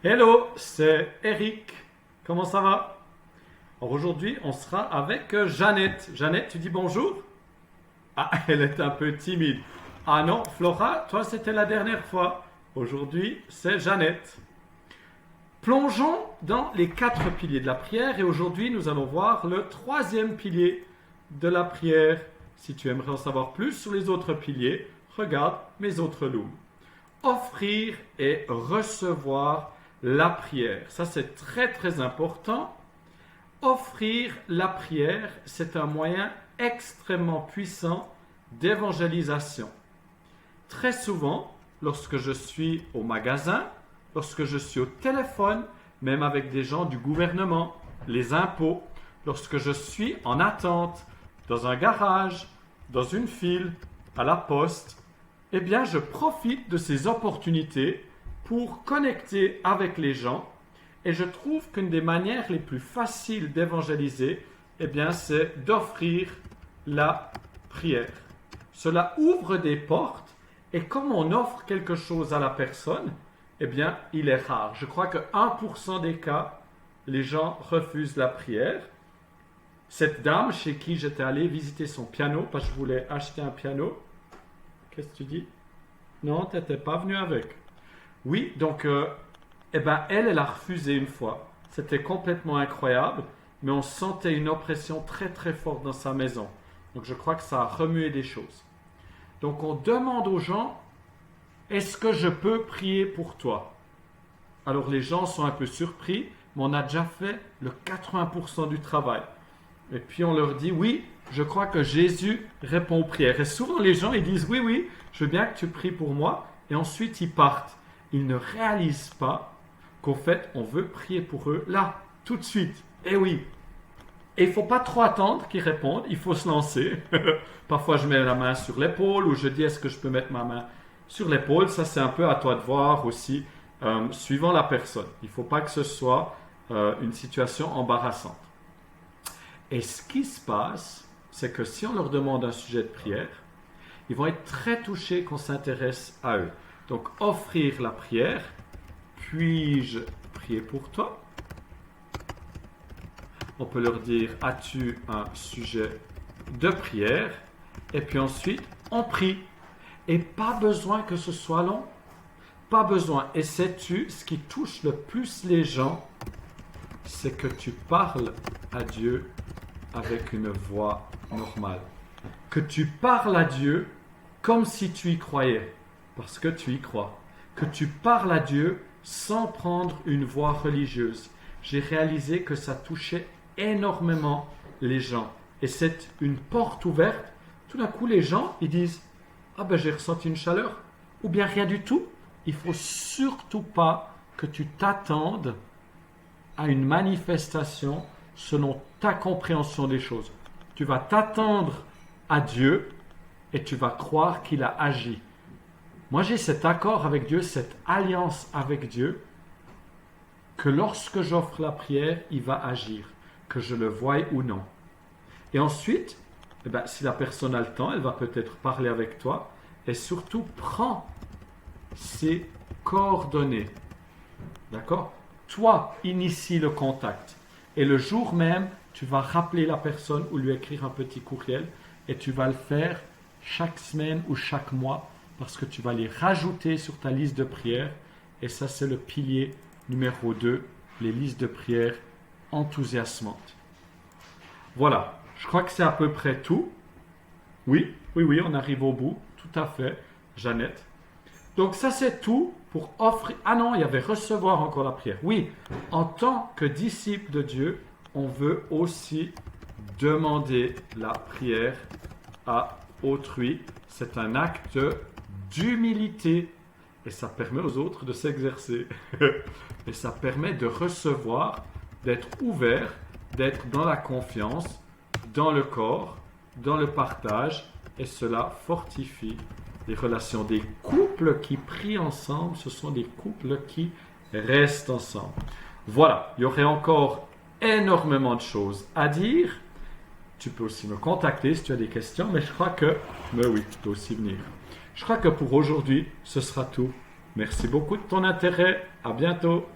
Hello, c'est Eric. Comment ça va? Alors aujourd'hui, on sera avec Jeannette. Jeannette, tu dis bonjour? Ah, elle est un peu timide. Ah non, Flora, toi c'était la dernière fois. Aujourd'hui, c'est Jeannette. Plongeons dans les quatre piliers de la prière et aujourd'hui, nous allons voir le troisième pilier de la prière. Si tu aimerais en savoir plus sur les autres piliers, regarde mes autres looms. Offrir et recevoir la prière. Ça, c'est très très important. Offrir la prière, c'est un moyen extrêmement puissant d'évangélisation. Très souvent, lorsque je suis au magasin, lorsque je suis au téléphone, même avec des gens du gouvernement, les impôts, lorsque je suis en attente, dans un garage, dans une file, à la poste, eh bien, je profite de ces opportunités pour connecter avec les gens et je trouve qu'une des manières les plus faciles d'évangéliser, eh bien, c'est d'offrir la prière. Cela ouvre des portes et comme on offre quelque chose à la personne, eh bien, il est rare. Je crois que 1% des cas, les gens refusent la prière. Cette dame chez qui j'étais allé visiter son piano, parce que je voulais acheter un piano, qu'est-ce que tu dis? Non, tu n'étais pas venu avec. Oui, donc, eh ben, elle a refusé une fois. C'était complètement incroyable, mais on sentait une oppression très très forte dans sa maison. Donc, je crois que ça a remué des choses. Donc, on demande aux gens, est-ce que je peux prier pour toi? Alors, les gens sont un peu surpris, mais on a déjà fait le 80% du travail. Et puis, on leur dit, oui, je crois que Jésus répond aux prières. Et souvent, les gens, ils disent, oui, oui, je veux bien que tu pries pour moi. Et ensuite, ils partent. Ils ne réalisent pas qu'au fait, on veut prier pour eux là, tout de suite. Et oui. Et il ne faut pas trop attendre qu'ils répondent, il faut se lancer. Parfois, je mets la main sur l'épaule ou je dis, est-ce que je peux mettre ma main sur l'épaule? Ça, c'est un peu à toi de voir aussi, suivant la personne. Il ne faut pas que ce soit une situation embarrassante. Et ce qui se passe, c'est que si on leur demande un sujet de prière, ils vont être très touchés qu'on s'intéresse à eux. Donc, offrir la prière. Puis-je prier pour toi? On peut leur dire, as-tu un sujet de prière? Et puis ensuite, on prie. Et pas besoin que ce soit long. Pas besoin. Et sais-tu, ce qui touche le plus les gens, c'est que tu parles à Dieu avec une voix normale. Que tu parles à Dieu comme si tu y croyais. Parce que tu y crois. Que tu parles à Dieu sans prendre une voix religieuse. J'ai réalisé que ça touchait énormément les gens. Et c'est une porte ouverte. Tout d'un coup, les gens, ils disent « Ah ben j'ai ressenti une chaleur » ou bien rien du tout. Il ne faut surtout pas que tu t'attendes à une manifestation selon ta compréhension des choses. Tu vas t'attendre à Dieu et tu vas croire qu'il a agi. Moi, j'ai cet accord avec Dieu, cette alliance avec Dieu, que lorsque j'offre la prière, il va agir, que je le voie ou non. Et ensuite, eh ben, si la personne a le temps, elle va peut-être parler avec toi et surtout prends ses coordonnées. D'accord? Toi, initie le contact. Et le jour même, tu vas rappeler la personne ou lui écrire un petit courriel et tu vas le faire chaque semaine ou chaque mois parce que tu vas les rajouter sur ta liste de prières. Et ça, c'est le pilier numéro 2, les listes de prières enthousiasmantes. Voilà, je crois que c'est à peu près tout. Oui, on arrive au bout, tout à fait, Jeannette. Donc ça, c'est tout pour offrir... Ah non, il y avait recevoir encore la prière. Oui, en tant que disciple de Dieu, on veut aussi demander la prière à autrui. C'est un acte d'humilité et ça permet aux autres de s'exercer et ça permet de recevoir, d'être ouvert, d'être dans la confiance, dans le corps, dans le partage et cela fortifie les relations. Des couples qui prient ensemble, ce sont des couples qui restent ensemble. Voilà, il y aurait encore énormément de choses à dire. Tu peux aussi me contacter si tu as des questions, mais je crois que... Mais oui, tu peux aussi venir. Je crois que pour aujourd'hui, ce sera tout. Merci beaucoup de ton intérêt. À bientôt.